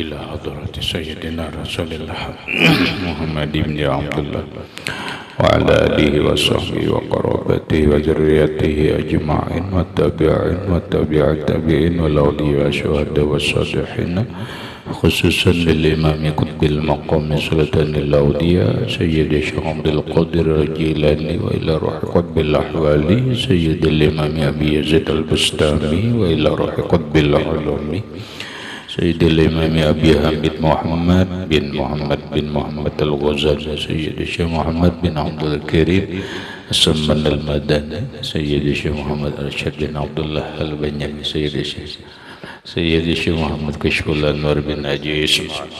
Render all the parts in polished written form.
إلى حضرة سيدنا رسول الله محمد بن عبد الله وعلى آله وصحبه وقرابته وذريته أجمعين والتابعين والتابع التابعين والأولياء والشهداء والصالحين خصوصا للإمام قطب المقام سلطان الأولياء سيد الشيخ عبد القادر الجيلاني وإلى روح قطب الأحوالي سيد الإمام أبي يزيد البستامي وإلى روح قطب العلومي سيد الإمام أبي حميد محمد بن محمد الغزالي سيد الشيخ محمد بن عبد الكريم السمان المدني سيد الشيخ محمد الرشيد بن عبد الله البنيامي سيد الشيخ محمد كشف الأنوار بن حاجي إسماعيل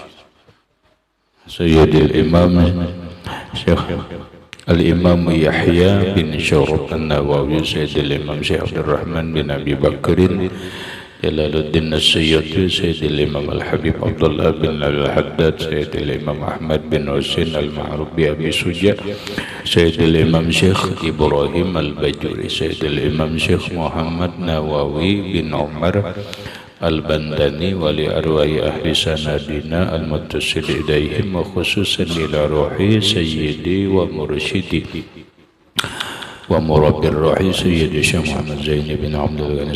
سيد الإمام شيخ الإمام يحيى بن شرف النووي سيد الإمام شيخ عبد الرحمن بن أبي بكر جلال الدين السيوطي سيد الإمام الحبيب عبد الله بن الحداد سيد الإمام أحمد بن حسين المعروف بأبي سجا سيد الإمام شيخ إبراهيم البجوري سيد الإمام شيخ محمد نواوي بن عمر البنداني ولأرواح أهل سندنا المتصل إليهم وخصوصا إلى روحي سيدي ومرشدي ومربي الروحي سيد الشيخ محمد زين بن عبد الغني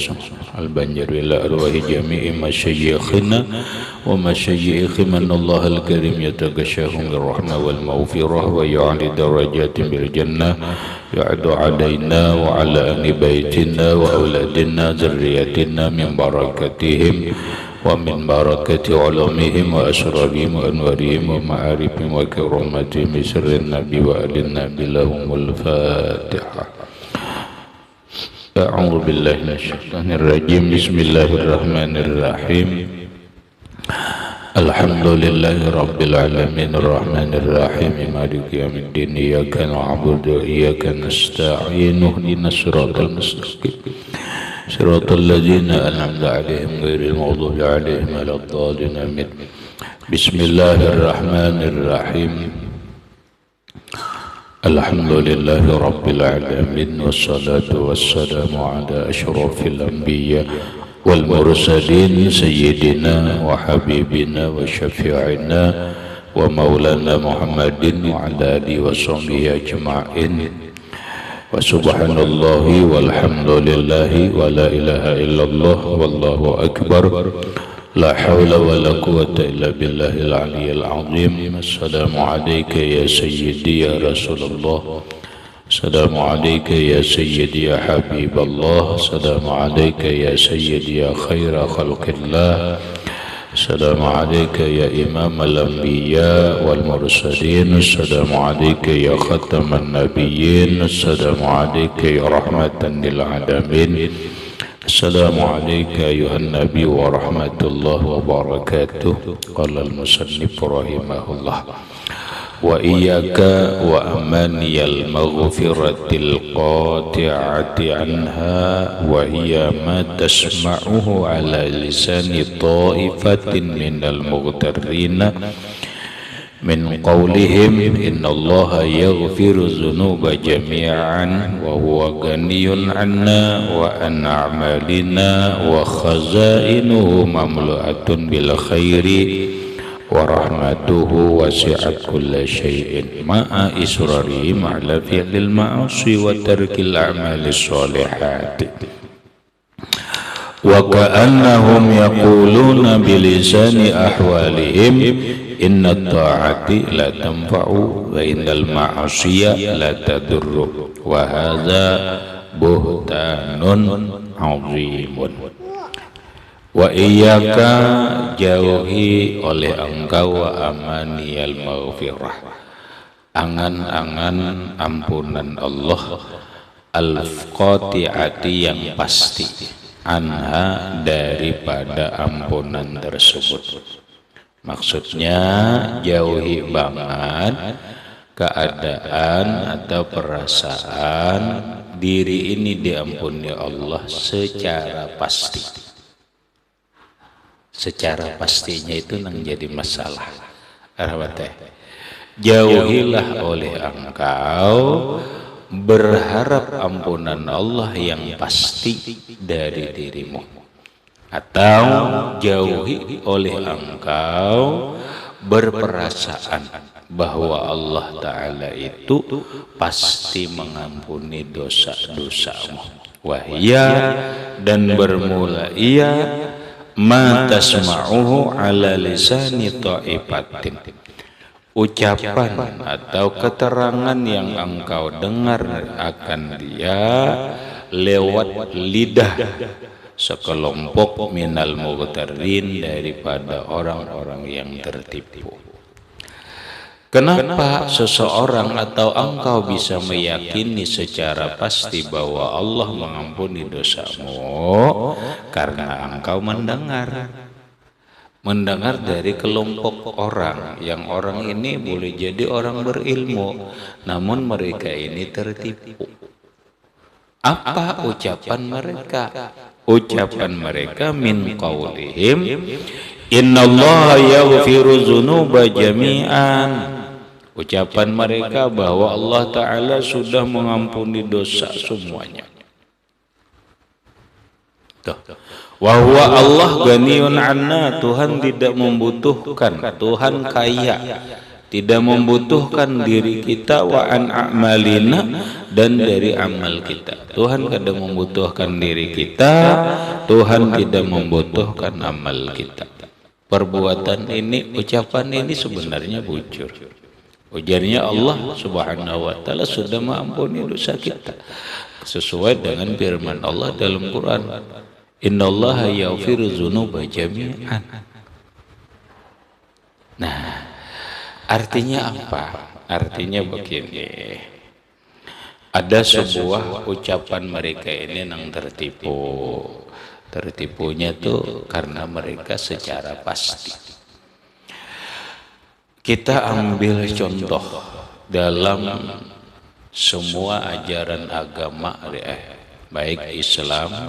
البنجر إلى أرواح جميع مشايخنا ومشايخ من الله الكريم يتغشاهم بالرحمة والمغفرة ويعلي درجات بالجنة يعد علينا وعلى أهل بيتنا وأولادنا ذريتنا من بركتهم ومن بركة علومهم وأسرارهم وأنوارهم ومعارفهم وكرامتهم بسر النبي وآل النبي لهم الفاتحة. أعوذ بالله من الشيطان الرجيم. بسم الله الرحمن الرحيم. الحمد لله رب العالمين الرحمن الرحيم مالك يوم الدين إياك نعبد وإياك نستعين اهدنا الصراط المستقيم صراط الذين أنعمت عليهم غير المغضوب عليهم ولا الضالين آمين. بسم الله الرحمن الرحيم. الحمد لله رب العالمين والصلاة والسلام على أشرف الأنبياء والمرسلين سيدنا وحبيبنا وشفيعنا ومولانا محمد وعلى آله وصحبه أجمعين. وسبحان الله والحمد لله ولا إله إلا الله والله أكبر لا حول ولا قوة إلا بالله العلي العظيم. السلام عليك يا سيدي يا رسول الله. السلام عليك يا سيدي يا حبيب الله. السلام عليك يا سيدي يا خير خلق الله. السلام عليك يا إمام الأنبياء والمرسلين. السلام عليك يا ختم النبيين. السلام عليك يا رحمة للعالمين. السلام عليك أيها النبي ورحمة الله وبركاته. قال المصنف رحمه الله: وإياك وأماني المغفرة القاطعة عنها وهي ما تسمعه على لسان طائفة من المغترين من قولهم إن الله يغفر الذنوب جميعا وهو غني عنا وعن أعمالنا وخزائنه مملوءة بالخير ورحمته وسعت كل شيء مع إصرارهم على فعل المعاصي وترك الأعمال الصالحات. وكأنهم يقولون بلسان أحوالهم إن الطاعة لا تنفع وإن المعصية لا تضر وهذا بهتان عظيم. Wa iyyaka jauhi oleh engkau wa amaniyal maghfirah angan-angan ampunan Allah al-qati'ati yang pasti anha daripada ampunan tersebut. Maksudnya jauhi banget keadaan atau perasaan diri ini diampuni Allah secara pasti. Secara pastinya itu yang jadi masalah. Jauhilah oleh engkau berharap ampunan Allah yang pasti dari dirimu. atau jauhi oleh engkau berperasaan bahwa Allah Ta'ala itu pasti mengampuni dosa-dosamu. Wahia, dan bermula ia ma tasma'uhu ala lisani ta'ifatin, ucapan atau keterangan yang engkau dengar akan dia lewat lidah sekelompok minal mughtarin, daripada orang-orang yang tertipu. Kenapa seseorang atau engkau bisa meyakini secara pasti bahwa Allah mengampuni dosamu? Karena engkau mendengar dari kelompok orang, yang orang ini boleh jadi orang berilmu, namun mereka ini tertipu. Apa ucapan mereka? Ucapan mereka min qaulihim innallaha yaghfiru dzunuba jami'an. Ucapan mereka bahwa Allah Ta'ala sudah mengampuni dosa semuanya. Wa huwa Allah ganiyun anna, Tuhan tidak membutuhkan, Tuhan kaya, tidak membutuhkan diri kita, wa an a'malina, dan dari amal kita. Tuhan tidak membutuhkan diri kita, Tuhan tidak membutuhkan amal kita. Perbuatan ini, ucapan ini sebenarnya bujur. Ujarnya Allah Subhanahu wa Ta'ala sudah mengampuni dosa kita sesuai dengan firman Allah dalam Quran, innallaha yaghfiru dzunuba jami'an. Nah, artinya apa? Artinya begini, ada sebuah ucapan mereka ini yang tertipu. Tertipunya tuh karena mereka secara pasti. Kita ambil contoh dalam semua ajaran agama, baik Islam,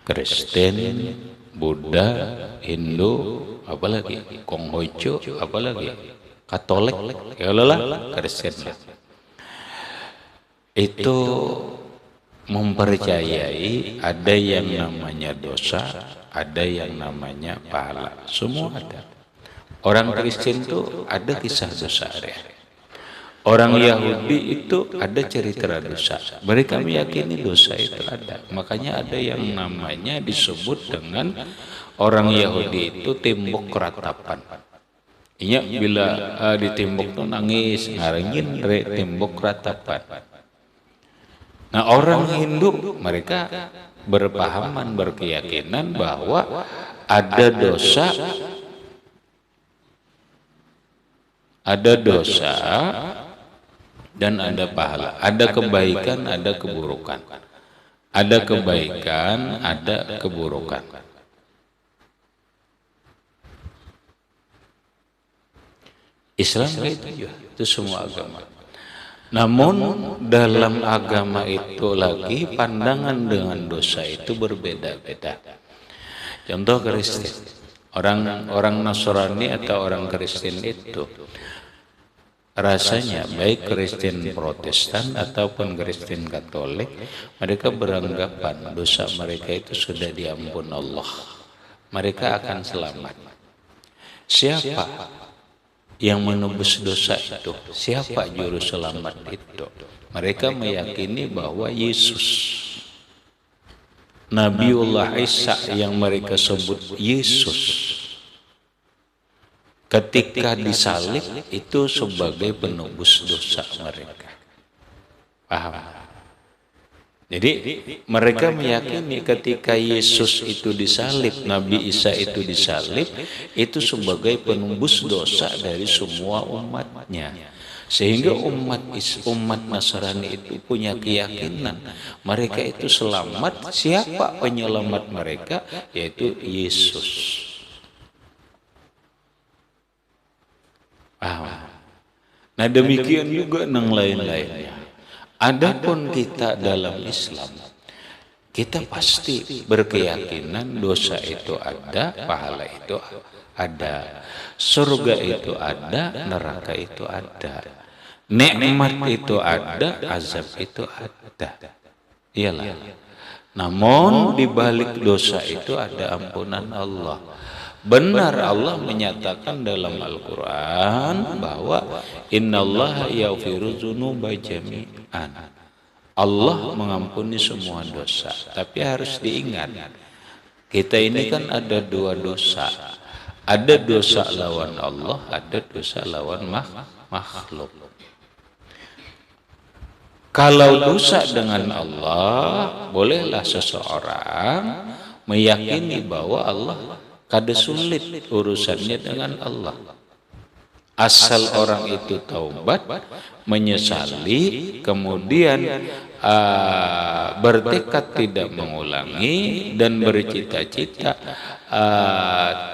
Kristen, Buddha, Hindu, apalagi Konghucu, apalagi Katolik, ya lah Kristen. Itu mempercayai ada yang namanya dosa, ada yang namanya pahala, semua ada. Orang Kristen itu ada kisah dosa, orang Yahudi itu ada cerita dosa. Mereka meyakini dosa itu ada. Makanya ada yang namanya disebut dengan orang Yahudi itu tembok ratapan. Iya, bila di tembok itu nangis, ngarengin tembok ratapan. Nah, orang Hindu mereka berpahaman, berkeyakinan bahwa ada dosa, dan ada pahala, ada kebaikan, ada keburukan, ada kebaikan, ada keburukan. Islam itu semua agama. Namun dalam agama itu lagi pandangan dengan dosa itu berbeda-beda. Contoh Kristen, orang Nasrani atau orang Kristen itu rasanya baik Kristen Protestan ataupun Kristen Katolik, mereka beranggapan dosa mereka itu sudah diampun Allah, mereka akan selamat. Siapa yang menebus dosa itu? Siapa juru selamat itu? Mereka meyakini bahwa Yesus, Nabiullah Isa yang mereka sebut Yesus, ketika disalib itu sebagai penebus dosa mereka. Paham? Jadi mereka meyakini ketika Yesus itu disalib, Nabi Isa itu disalib, itu sebagai penembus dosa dari semua umatnya. Sehingga umat Nasrani itu punya keyakinan mereka itu selamat. Siapa penyelamat mereka? Yaitu Yesus. Nah, demikian juga yang lain-lainnya. Adapun kita dalam Islam, kita pasti berkeyakinan dosa itu ada, pahala itu ada, surga itu ada, neraka itu ada, nikmat itu ada, azab itu ada. Iyalah, Namun di balik dosa itu ada ampunan Allah. Benar Allah menyatakan dalam Al-Quran bahwa innallaha yaghfiru dzunuba jami'an. Allah mengampuni semua dosa. Tapi harus diingat, kita ini kan ada dua dosa. Ada dosa lawan Allah, ada dosa lawan makhluk. Kalau dosa dengan Allah, bolehlah seseorang meyakini bahwa Allah kada sulit urusannya dengan Allah. Asal orang itu taubat, menyesali, kemudian bertekad tidak mengulangi dan bercita-cita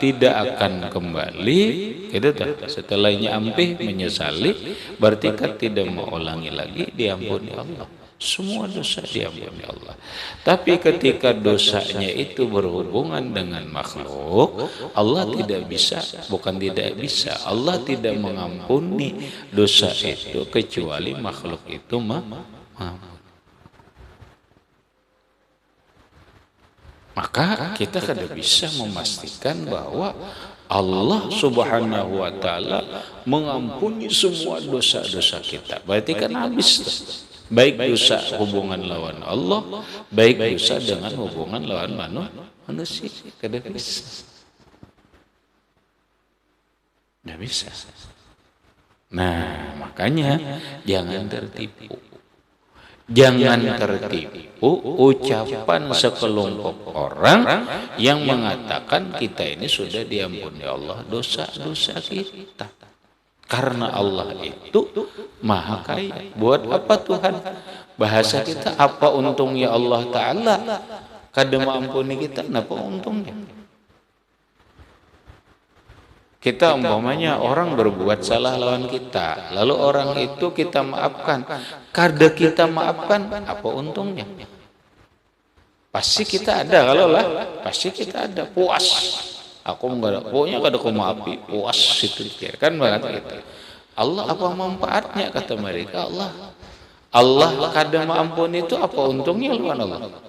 tidak akan kembali, gitu tuh. Setelahnya ampih menyesali, bertekad tidak mengulangi lagi, diampuni Allah. Semua dosa diampuni Allah. Tapi ketika dosanya itu berhubungan dengan makhluk, Allah tidak bisa, bukan tidak bisa, Allah tidak mengampuni dosa itu kecuali makhluk itu maka kita kada bisa memastikan bahwa Allah Subhanahu wa Ta'ala mengampuni semua dosa-dosa kita. Berarti kan habis tuh. Baik dosa hubungan lawan Allah, baik dosa dengan hubungan lawan manusia. Kada bisa. Tidak bisa. Nah, makanya jangan tertipu. Jangan tertipu ucapan sekelompok orang yang mengatakan kita ini sudah diampuni Allah dosa-dosa kita. Karena Allah itu maha kaya. Buat apa Tuhan? Bahasa kita, apa untungnya Allah Ta'ala kada mengampuni kita? Apa untungnya? Kita umpamanya orang berbuat salah lawan kita, lalu orang itu kita maafkan, kada kita maafkan, apa untungnya? Pasti kita ada, kalau lah, pasti kita ada puas. Aku enggak ada, pokoknya kada aku maafi, puas itu kan banget gitu. Allah apa manfaatnya kata mereka? Allah kada mengampuni itu apa untungnya lawan Allah?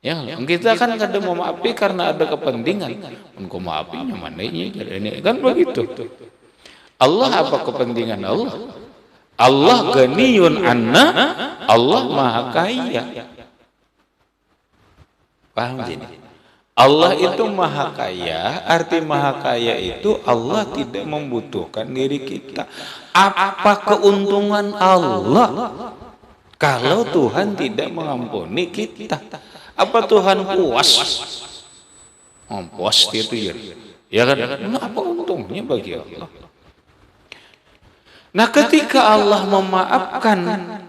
Ya, kita kan kada mau maafi karena ada kepentingan. Engkau maafinya mana ini kan begitu. Allah apa kepentingan Allah? Allah ganiyun anna, Allah maha kaya. Paham jadi? Allah itu maha kaya, arti maha kaya itu Allah tidak membutuhkan diri kita. Apa keuntungan Allah kalau Tuhan tidak mengampuni kita? Apa Tuhan puas? Puas itu ya kan? Nah, apa untungnya bagi Allah? Nah, ketika Allah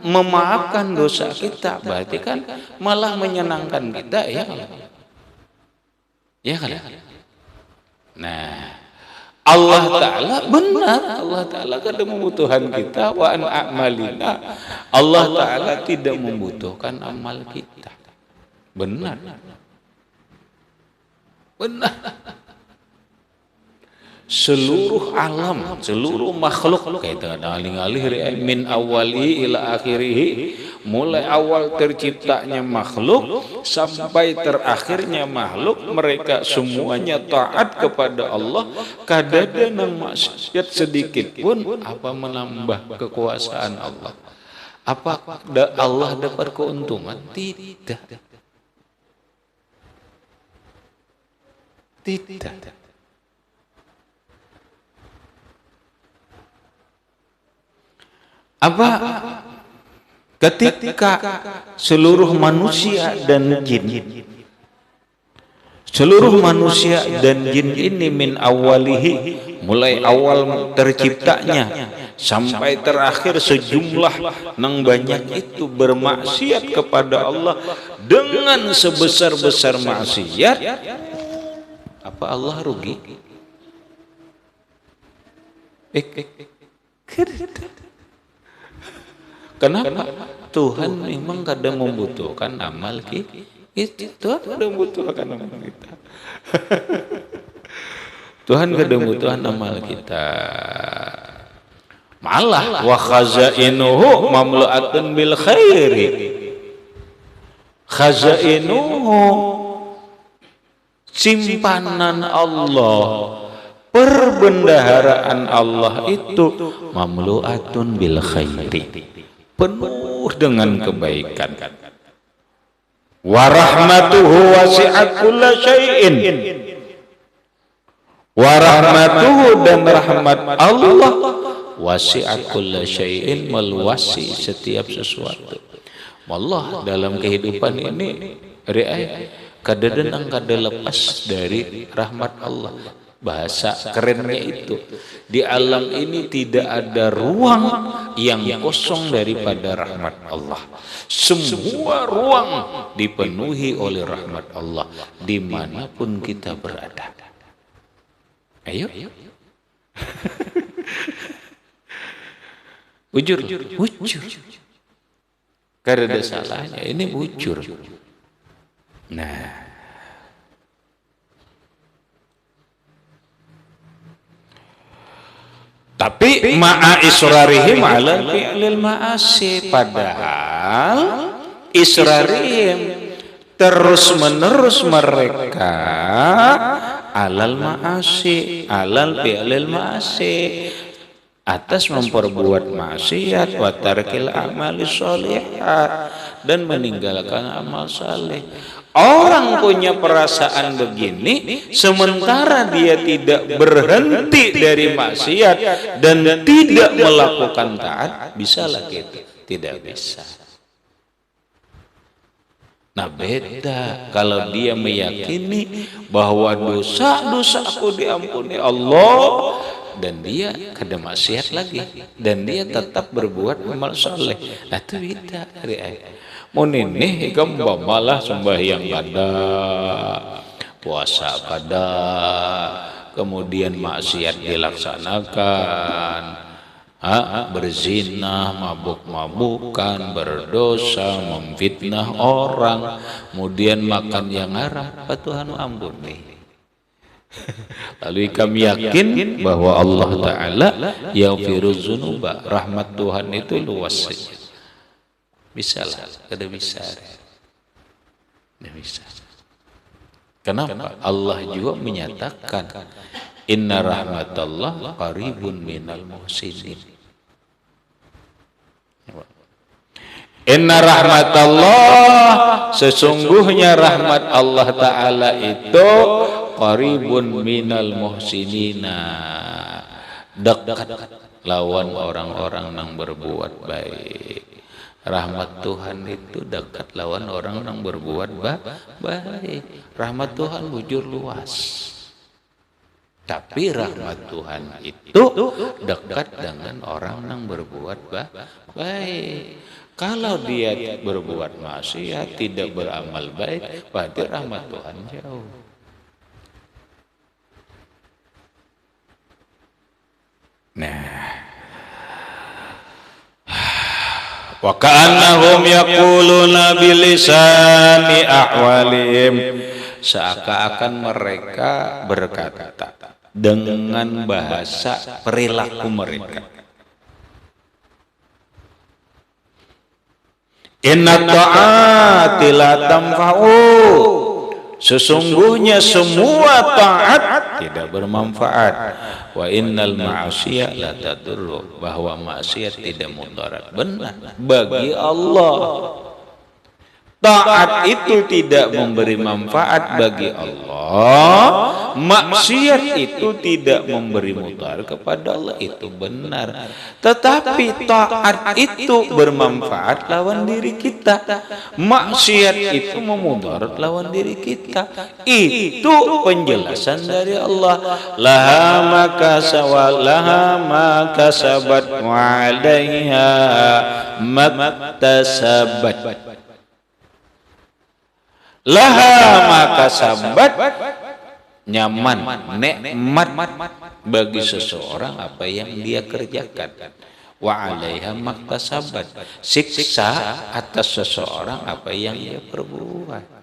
memaafkan dosa kita, berarti kan malah menyenangkan kita, ya kan? Ya kan? Nah, Allah Ta'ala benar, Allah Ta'ala kada membutuhkan kita, wa an a'malina. Allah Ta'ala tidak membutuhkan amal kita. Benar. Benar. Seluruh alam, seluruh makhluk kita alih-alih min awali ila akhirih, mulai awal terciptanya makhluk sampai terakhirnya makhluk, mereka semuanya taat kepada Allah, kada ada nang maksiat sedikit pun. Apa menambah kekuasaan Allah? Apa Allah dapat keuntungan? Tidak. Tidak. Apa ketika seluruh manusia dan jin, ini min awalihi, mulai awal terciptanya sampai terakhir sejumlah nang banyak itu bermaksiat kepada Allah dengan sebesar-besar maksiat, apa Allah rugi? Kenapa? Tuhan memang kadang membutuhkan amal kita. Tuhan kadang membutuhkan amal kita. Tuhan kadang membutuhkan amal kita. Malah wa khazainuhu mamlu'atun bil khairi. khazainuhu, simpanan Allah, perbendaharaan Allah itu mamlu'atun bil khairi, penuh dengan kebaikan. Wa rahmatuhu wasi'at kulla syai'in, wa rahmatuhu, dan rahmat Allah wasi'at kulla syai'in, meluasi setiap sesuatu. Allah dalam kehidupan ini kadang-kadang kada lepas dari rahmat Allah. Bahasa kerennya itu, di alam ini tidak ada ruang yang kosong daripada rahmat Allah. Semua ruang dipenuhi oleh rahmat Allah dimanapun kita berada. Ayo. Bujur. Karena ada salahnya, ini bujur. Nah, tapi ma'a israrihim ala fi'lil ma'asi, padahal israrihim terus menerus mereka alal ma'asi, alal fi'lil ma'asi, atas memperbuat maksiat, wa tarkil amali sholihat, dan meninggalkan amal saleh. Orang punya perasaan begini, sementara dia tidak berhenti dari maksiat dan tidak melakukan taat, bisa lagi itu? Tidak bisa. Nah, beda kalau dia meyakini bahwa dosa-dosaku diampuni Allah, dan dia kada maksiat lagi, dan dia tetap berbuat amal saleh. Nah, itu beda. Mun ini malah sembahyang kada, puasa kada, kemudian maksiat dilaksanakan, berzina, mabuk-mabukan, berdosa, memfitnah orang, kemudian makan yang haram, Tuhan ampuni. Lalu kami yakin bahwa Allah Ta'ala yaghfiruz dzunuba, rahmat Tuhan itu luas. Bisa lah, kada bisa. Tidak bisa. Kenapa? Allah juga menyatakan inna rahmatallah qaribun minal muhsinin. Inna rahmatallah, sesungguhnya rahmat Allah Ta'ala itu qaribun minal muhsinina, dekat lawan orang-orang yang berbuat baik. Rahmat Tuhan itu dekat lawan orang yang berbuat baik. Rahmat Tuhan bujur luas. Tapi rahmat Tuhan itu dekat dengan orang yang berbuat baik. Kalau dia berbuat maksiat, tidak beramal baik, berarti rahmat Tuhan jauh. Nah, wa ka'annahum yaquluna bilisani ahwalihim, seakan-akan mereka berkata dengan bahasa perilaku mereka. Inna ta'ati la tanfa'u, sesungguhnya semua taat tidak bermanfaat. Wa innal ma'asiyah la tadurru, bahwa maksiat tidak mudarat. Benar, bagi Allah taat itu tidak memberi manfaat bagi Allah, maksiat itu tidak memberi mudarat kepada Allah, itu benar. Tetapi taat itu bermanfaat lawan diri kita, maksiat itu memudarat lawan diri kita. Itu penjelasan dari Allah. Laha ma kasabat wa 'alaiha maktasabat. Laha maka sabat, nyaman, nikmat bagi seseorang apa yang dia kerjakan. Wa 'alaiha maktasabat, siksa atas seseorang apa yang dia perbuat.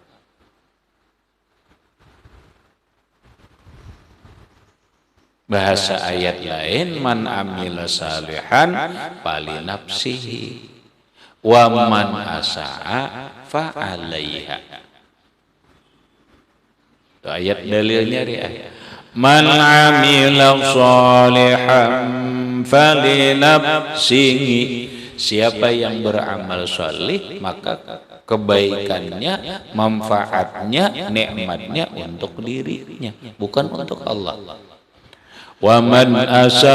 Bahasa ayat lain, man amila salihan falinafsihi wa man asaa fa 'alaiha. Itu ayat dalilnya man 'amila shalihan falinafsihi. Siapa yang beramal salih maka kebaikannya, manfaatnya, nikmatnya untuk dirinya, bukan untuk Allah. Wa man asaa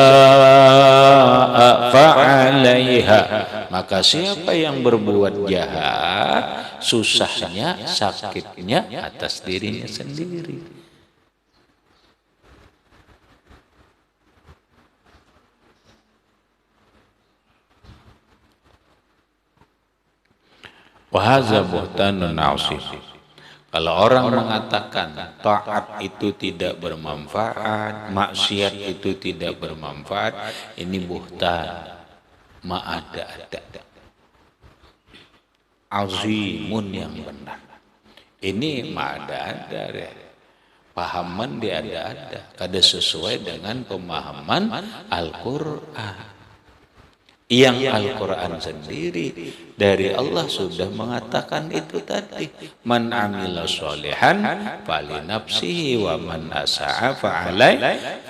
fa 'alaiha. Maka siapa yang berbuat jahat, susahnya, sakitnya atas dirinya sendiri. Wahadza buhtanun 'azim. Kalau orang mengatakan taat itu tidak bermanfaat, maksiat itu tidak bermanfaat, ini buhtan, ma'ada-ada, azimun yang benar. Ini ma'ada-ada, pahaman diada-ada, kada sesuai dengan pemahaman Al-Quran. Yang Al-Quran sendiri dari Allah sudah mengatakan itu tadi. Man amila sholihan falinafsihi wa man asa'a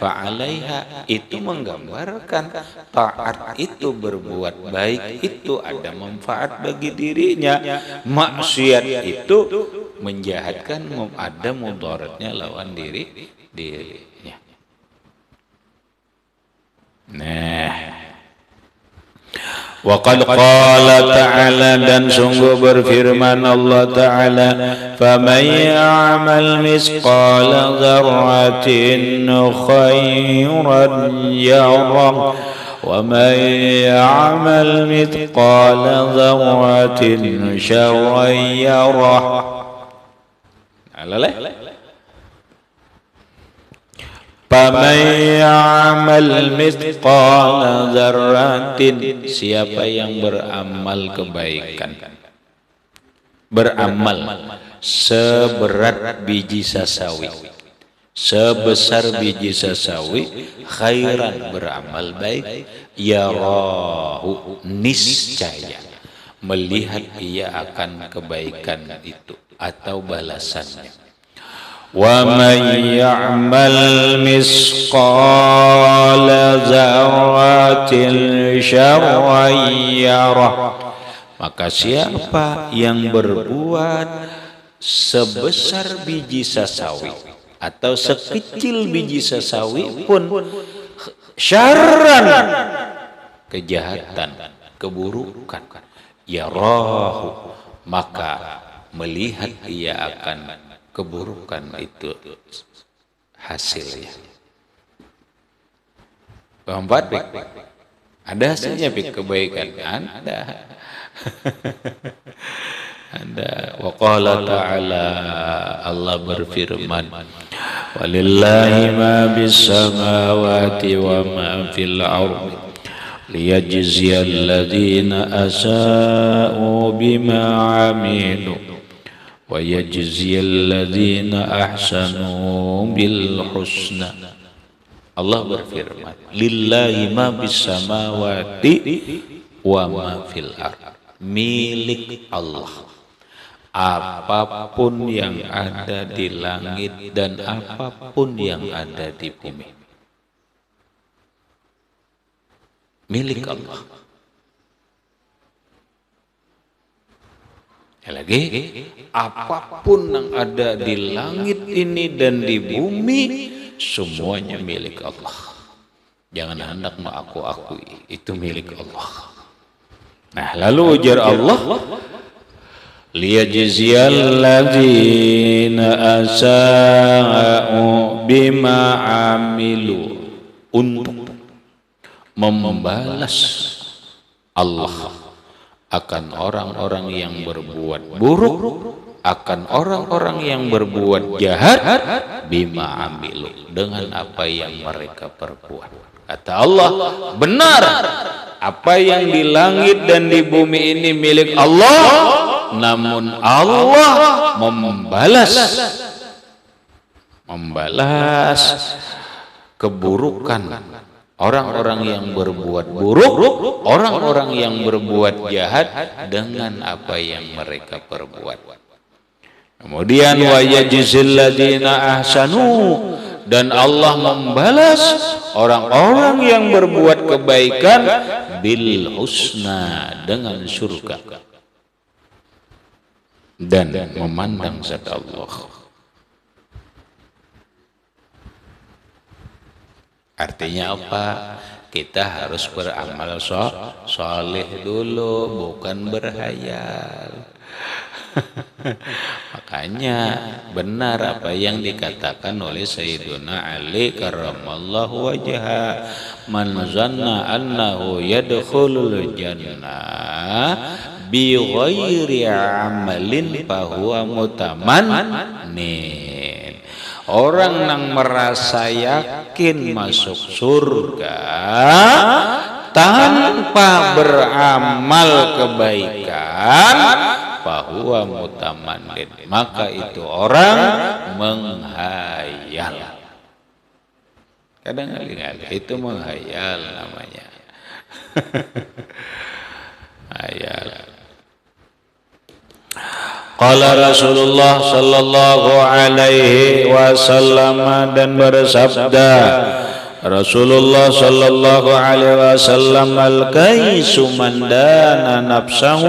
fa'alaiha. Itu menggambarkan taat itu, berbuat baik itu ada manfaat bagi dirinya. Maksiat itu menjahatkan, ada mudaratnya lawan dirinya. Nah, wa qad qala ta'ala, dan sungguh berfirman Allah Ta'ala, faman ya'mal misqala dzarratin khairan yarah wa man ya'mal mithqala dzarratin syarran yarah. Faman ya'mal mithqala dzarratin. Siapa yang beramal kebaikan, beramal seberat biji sasawi, sebesar biji sasawi, khairan, beramal baik, yarahu, niscaya melihat ia akan kebaikan itu atau balasannya. Wa man ya'mal misqala dzarratin syarran yarah. Maka siapa yang berbuat sebesar biji sasawi atau sekecil biji sasawi pun, syarran, kejahatan, keburukan, yarahu, maka melihat ia akan keburukan itu hasilnya. Keempat, ada hasilnya kebaikan, ada. Ada. Wa qala ta'ala, Allah berfirman, walillahi ma bis samawati wa ma fil ardi liyajziyal ladzina asa'u bima 'amilu wa yajziyal ladzina ahsanu bil husna. Allah berfirman, lillahi ma bis samawati wa ma fil ard. Milik Allah apapun yang ada di langit dan apapun yang ada di bumi. Milik Allah. Lagi, apapun yang ada di langit ini dan di bumi, semuanya milik Allah. Jangan hendak mengaku-akui, itu milik Allah. Nah, lalu ujar Allah, liyajziyal ladzina asa'u bima amilu, untuk membalas Allah akan orang-orang yang berbuat buruk, akan orang-orang yang berbuat jahat, bima amilu, dengan apa yang mereka perbuat. Kata Allah, benar, apa yang di langit dan di bumi ini milik Allah, namun Allah membalas keburukan orang-orang yang berbuat buruk, orang-orang yang berbuat jahat dengan apa yang mereka perbuat. Kemudian wa yajzil ladzina ahsanu, dan Allah membalas orang-orang yang berbuat kebaikan bil husna, dengan surga dan memandang zat Allah. Artinya apa? Kita harus beramal soleh dulu, bukan berhayal. Makanya benar apa yang dikatakan oleh Sayyiduna Ali karramallahu wajha, man zanna annahu yadkhulul jannah bi ghairi amalin fahuwa mutamannin. Orang yang merasa yakin masuk surga tanpa beramal kebaikan, fahuwa mutamannin, maka itu orang menghayal. Kadang-kadang itu menghayal namanya. Hayal. Qala Rasulullah sallallahu alaihi wasallam, dan bersabda Rasulullah sallallahu alaihi wasallam, al-kaisu man dana nafsahu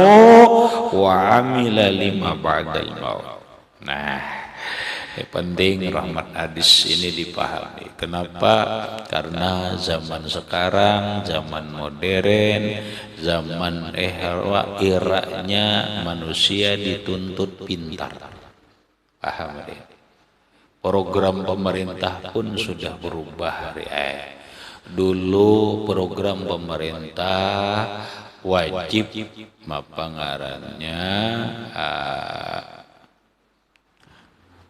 wa amila lima ba'dal maut. Nah, penting rahmat hadis ini dipahami. Kenapa? Karena zaman sekarang, zaman modern, zaman eranya manusia dituntut pintar. Paham ya? Program pemerintah pun sudah berubah. Dulu program pemerintah wajib mapangarannya,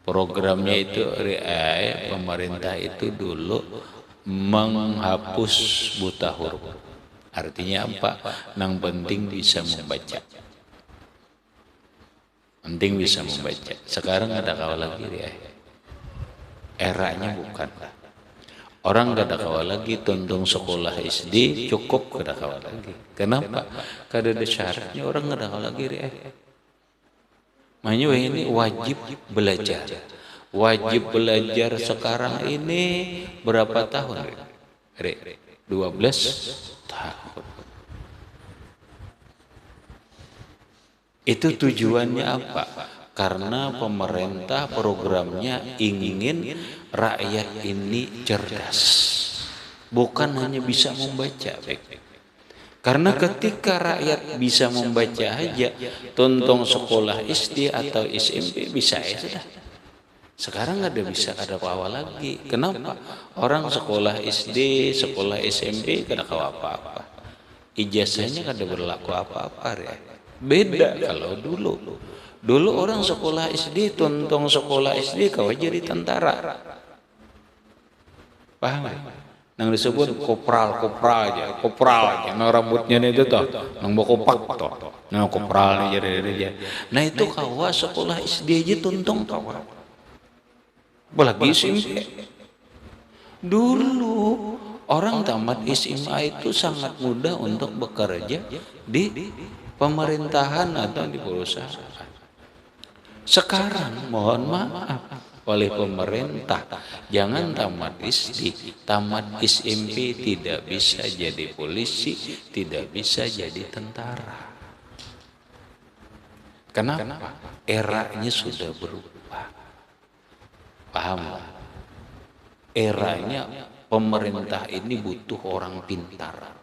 programnya itu pemerintah itu dulu menghapus buta huruf. Artinya apa? Yang penting bisa membaca. Penting bisa membaca. Sekarang ada kawal lagi eranya bukan. Orang gak ada kawal lagi, tuntung sekolah SD cukup gak ada kawal lagi. Kenapa? Kada ada syaratnya, orang gak ada kawal lagi makanya ini wajib belajar. Wajib belajar sekarang ini berapa tahun? 12 tahun. Itu tujuannya apa? Karena pemerintah programnya ingin rakyat ini cerdas, bukan hanya bisa membaca. Karena ketika rakyat bisa membaca aja, tuntung sekolah SD atau SMP bisa ya sudah. Sekarang ada bisa ada apa lagi. Kenapa? Orang sekolah SD, sekolah SMP kada kawa apa-apa. Ijazahnya kada berlaku apa-apa ya. Beda kalau dulu. Dulu orang sekolah SD, tuntung sekolah SD kawa jadi tentara. Paham ya? Yang disebut kopral aja. Nah rambutnya itu toh, nang bokopak toh. Nah kopral nih jadi. Nah itu kawa sekolah SD aja tuntung kawa. Apalagi SMP. Dulu orang tamat SMA itu sangat mudah untuk bekerja di pemerintahan atau di perusahaan. Sekarang mohon maaf oleh pemerintah, jangan tamat SD, tamat SMP tidak bisa jadi polisi, tidak bisa jadi tentara. Kenapa? Eranya sudah berubah. Paham? Eranya pemerintah ini butuh orang pintar.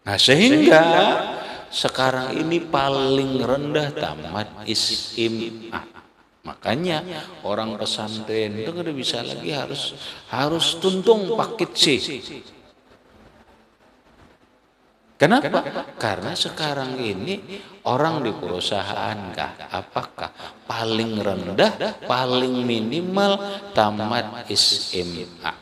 Nah sehingga sekarang ini paling rendah tamat SMA. Makanya orang pesantren itu kada bisa lagi harus tuntung paket C. Kenapa? Karena sekarang ini orang di perusahaan apakah paling rendah, paling minimal tamat SMA.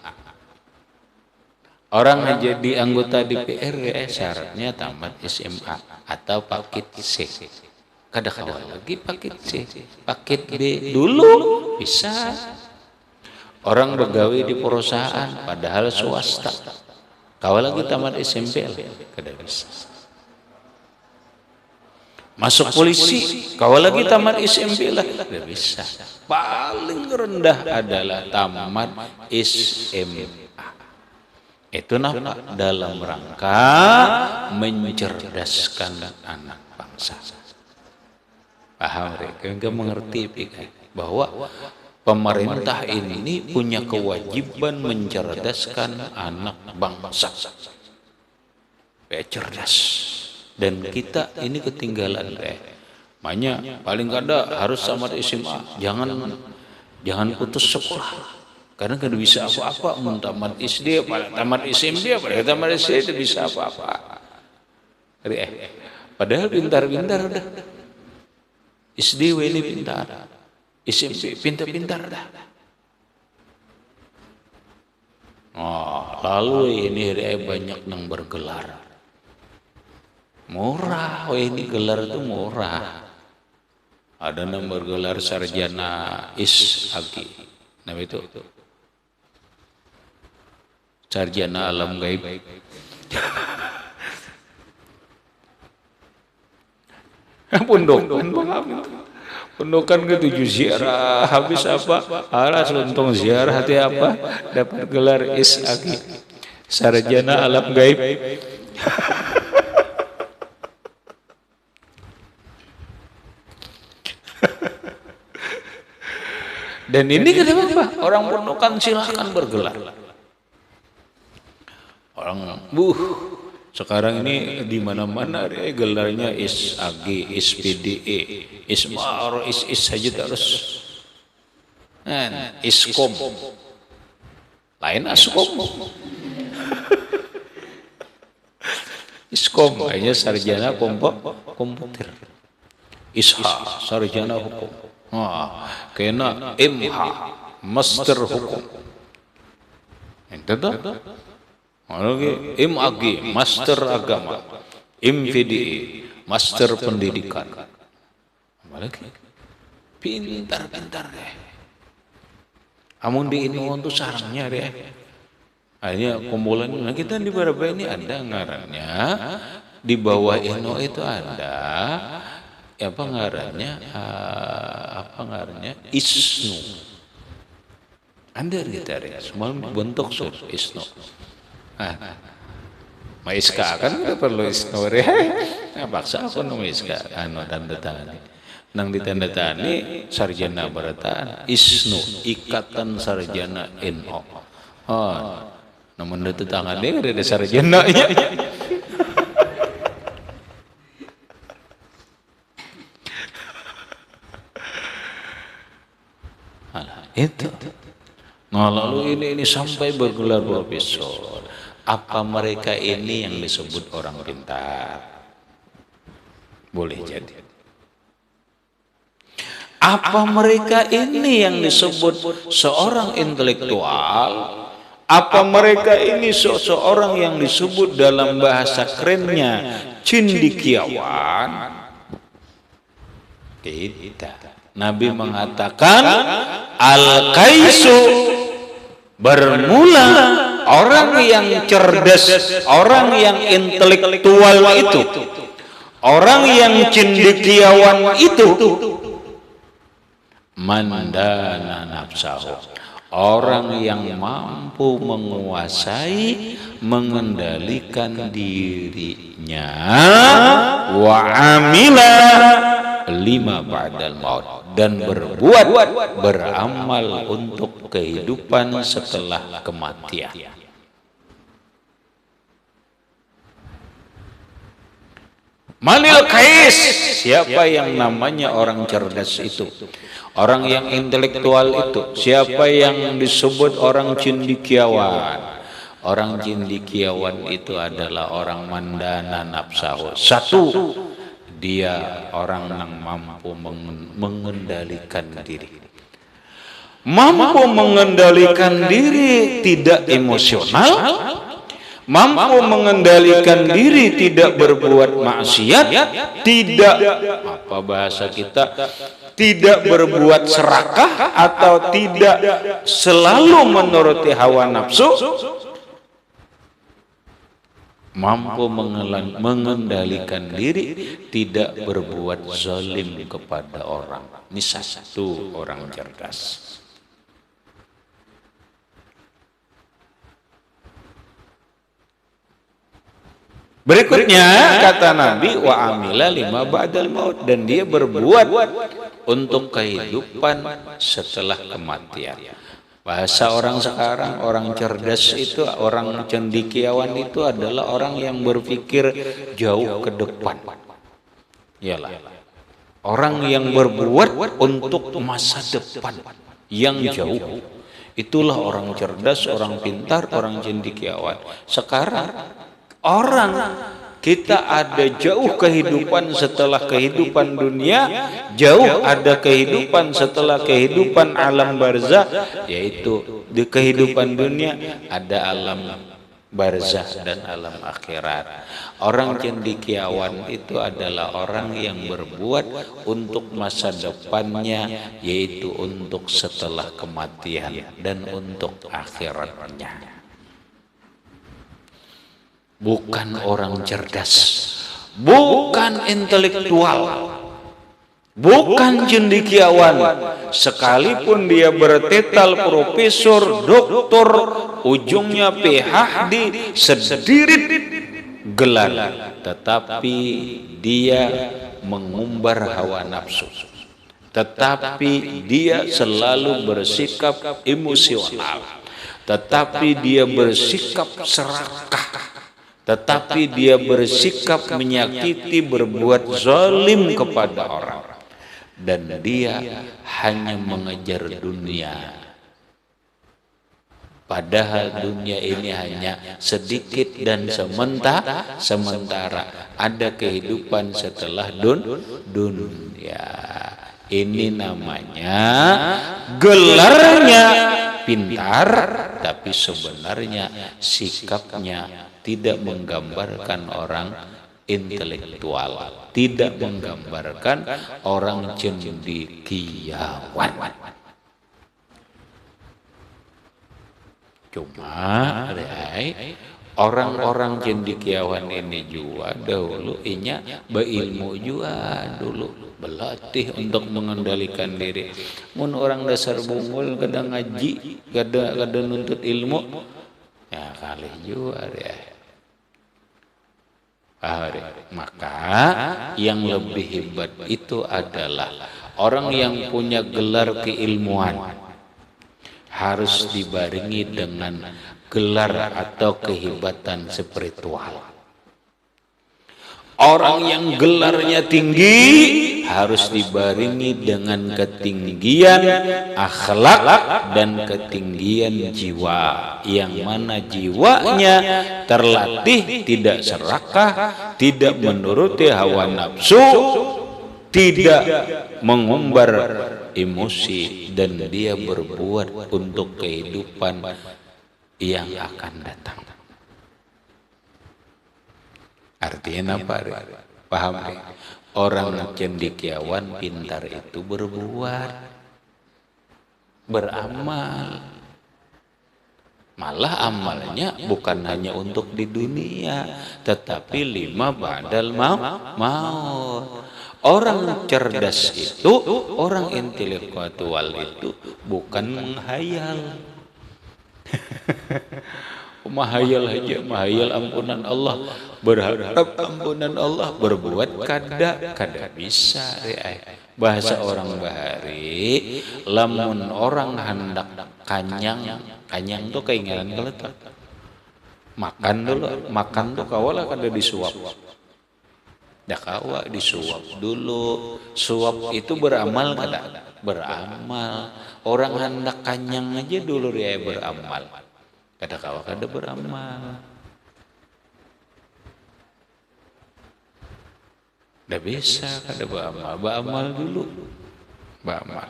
Orang jadi anggota DPR syaratnya tamat SMA atau paket C. Kadang-kadang lagi paket C, paket B dulu bisa. Orang begawe di perusahaan padahal swasta. Kalau lagi tamat SMP lah, kada bisa. Masuk polisi, kalau lagi tamat SMP lah, kada bisa. Paling rendah adalah tamat SMA. Itu napa? Dalam rangka mencerdaskan anak bangsa. Paham mereka? Enggak mengerti bahwa pemerintah ini punya kewajiban mencerdaskan anak bangsa. Cerdas. Dan kita ini ketinggalan makanya paling kada harus tamat SMA. Jangan putus sekolah. Karena kada bisa apa-apa. Mun tamat SD, tamat SMP, tamat SD tidak bisa apa-apa. Padahal pintar-pintar udah. SD ini pintar. SMP pintar-pintar dah. Lalu ini banyak yang bergelar. Murah, ini gelar itu murah. Ada yang bergelar sarjana ISAGI. Nah itu. Sarjana alam gaib. Pundokan ke 7 ziarah habis apa? Alas untung ziarah hati apa? Dapat gelar ISAGI, sarjana alam gaib. Dan ini kenapa? Orang pundokan silahkan bergelar. Orang sekarang ini di mana-mana gelarnya ISAGI, ISPDE, ISMAR, IS saja terus. ISKOM. Lain ASKOM. ISKOM kayaknya sarjana komputer. ISHA, sarjana hukum. Kena MH, master hukum. Itu dah. MAG, master agama. MVDE, master pendidikan. Apalagi pintar-pintar deh. Amun di Ino itu sarangnya deh. Hanya kumpulan kita di Baraba ini ada ngarannya. Di bawah Ino itu ada apa ngarannya ISNU. Anda kita ya, semua bentuk ISNU. Maiska kan nggak perlu ISNU ya. Paksa aku nama Maiska tanda tani. Nang ditandatani sarjana barataan ISNU, Ikatan Sarjana NO. Namun itu tangan dia ada sarjana ya. Itu. Nah lalu ini sampai bergelar profesor. Apa mereka ini yang disebut orang pintar? Boleh jadi. Apa mereka ini yang disebut seorang intelektual? Apa mereka ini seseorang yang disebut dalam bahasa kerennya cendekiawan? Tidak. Nabi mengatakan al-kaisu bermula orang yang cerdas, orang yang intelektual itu, orang yang cendekiawan itu, mandana nafsahu, orang yang mampu menguasai, mengendalikan dirinya, wa amila lima ba'dal maut, dan berbuat beramal untuk kehidupan setelah kematian. Manil kais, siapa yang namanya orang cerdas itu, orang yang intelektual itu, siapa yang disebut orang cendekiawan? Orang cendekiawan itu adalah orang mandana nafsahu. Satu, dia orang yang mampu mengendalikan diri. Mampu mengendalikan diri, tidak emosional. Mampu mengendalikan diri, tidak berbuat maksiat. Tidak, apa bahasa kita, tidak berbuat serakah atau tidak selalu menuruti hawa nafsu, mampu mengendalikan diri, tidak berbuat zalim kepada orang. Ini satu orang cerdas. Berikutnya kata Nabi, wa amila lima ba'dal maut, dan dia berbuat untuk kehidupan setelah kematian. Bahasa orang sekarang, orang cerdas itu, orang cendekiawan itu adalah orang yang berpikir jauh ke depan. Iyalah, orang yang berbuat untuk masa depan yang jauh. Itulah orang cerdas, orang pintar, orang cendekiawan. Sekarang orang kita ada jauh kehidupan setelah kehidupan dunia, jauh ada kehidupan setelah kehidupan alam barzah, yaitu di kehidupan dunia ada alam barzah dan alam akhirat. Orang cendekiawan itu adalah orang yang berbuat untuk masa depannya, yaitu untuk setelah kematian dan untuk akhiratnya. Bukan orang cerdas, bukan intelektual, bukan cendekiawan, sekalipun dia bertitel profesor, doktor, ujungnya PhD, sedirit gelar, tetapi dia mengumbar hawa nafsu, tetapi dia selalu bersikap emosional, tetapi dia bersikap serakah, tetapi dia bersikap menyakiti, berbuat zalim kepada orang, dan dia hanya mengejar dunia, padahal dunia ini hanya sedikit dan sementara. Ada kehidupan setelah dunia. Ini namanya gelarnya pintar, tapi sebenarnya sikapnya tidak menggambarkan orang intelektual, tidak menggambarkan orang cendekiawan. Cuma orang-orang cendekiawan ini juga dahulu inya berilmu juga dulu, berlatih untuk mengendalikan diri. Mun orang dasar bungul kadang ngaji, kadang nuntut ilmu, ya kali juga deh. Maka yang lebih hebat itu adalah orang yang punya gelar keilmuan harus dibarengi dengan gelar atau kehebatan spiritual. Orang yang gelarnya tinggi harus dibarengi dengan ketinggian akhlak dan ketinggian jiwa, yang mana jiwanya terlatih tidak serakah, tidak menuruti hawa nafsu, tidak mengumbar emosi, dan dia berbuat untuk kehidupan yang akan datang. Artinya apa? Paham? Orang cendekiawan pintar itu berbuat, beramal. Malah amalnya bukan hanya untuk di dunia, tetapi lima ba'dal maut. Orang cerdas itu, orang intelektual itu bukan menghayal. Mahayal aja, mahayal ampunan Allah, berharap ampunan Allah, berbuat kada bisa. Bahasa orang bahari, lamun orang hendak kanyang tuh keinginan keletak. Makan tuh kawala kada disuap. Dah kawa disuap dulu. Suap itu beramal kada? Beramal. Orang hendak kanyang aja dulu dia beramal. Kada kawa kada beramal. Dah bisa kada beramal dulu. Beramal.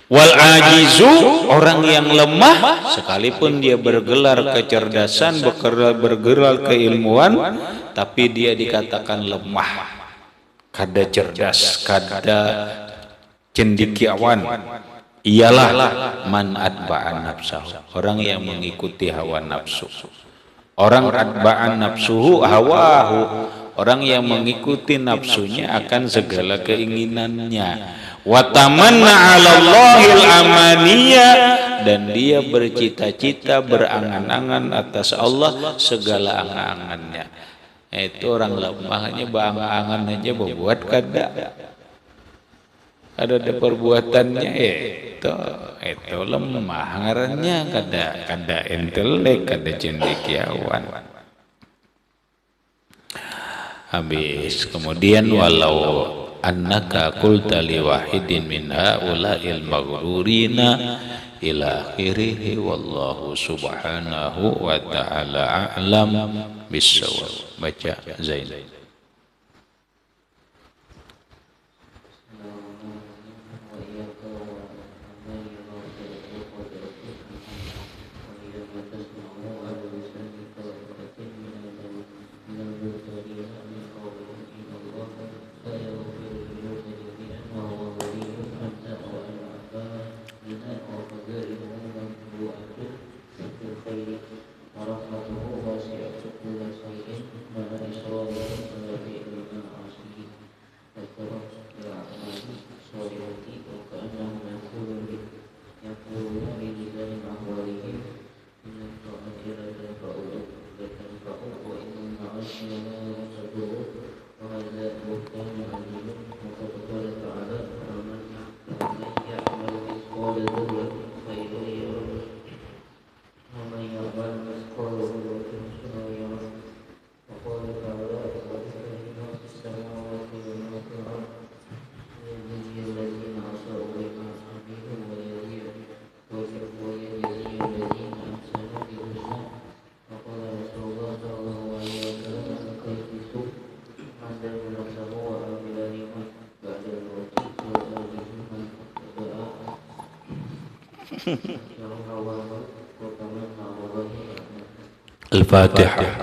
Wal ajizu, orang yang lemah sekalipun dia bergelar kecerdasan, bergelar keilmuan, tapi dia dikatakan lemah. kada cerdas, kada cendekiawan, ialah man atba'an nafsahu, orang yang mengikuti hawa nafsu. Orang atba'an nafsuhu hawahu, orang yang mengikuti nafsunya akan segala keinginannya. Wa tamanna 'ala Allahil amaniya, dan dia bercita-cita, berangan-angan atas Allah segala angan-angannya. Itu orang lemahnya berangan-angan aja berbuat kada. Ada perbuatannya itu lemah ngarannya, kada intelek, kada cendekiawan. Habis kemudian walau annaka qulta li wahidin min haula'il maghrurina ila akhirih, wallahu subhanahu wa ta'ala a'lam bissawab. Baca Zain. Al-Fatihah.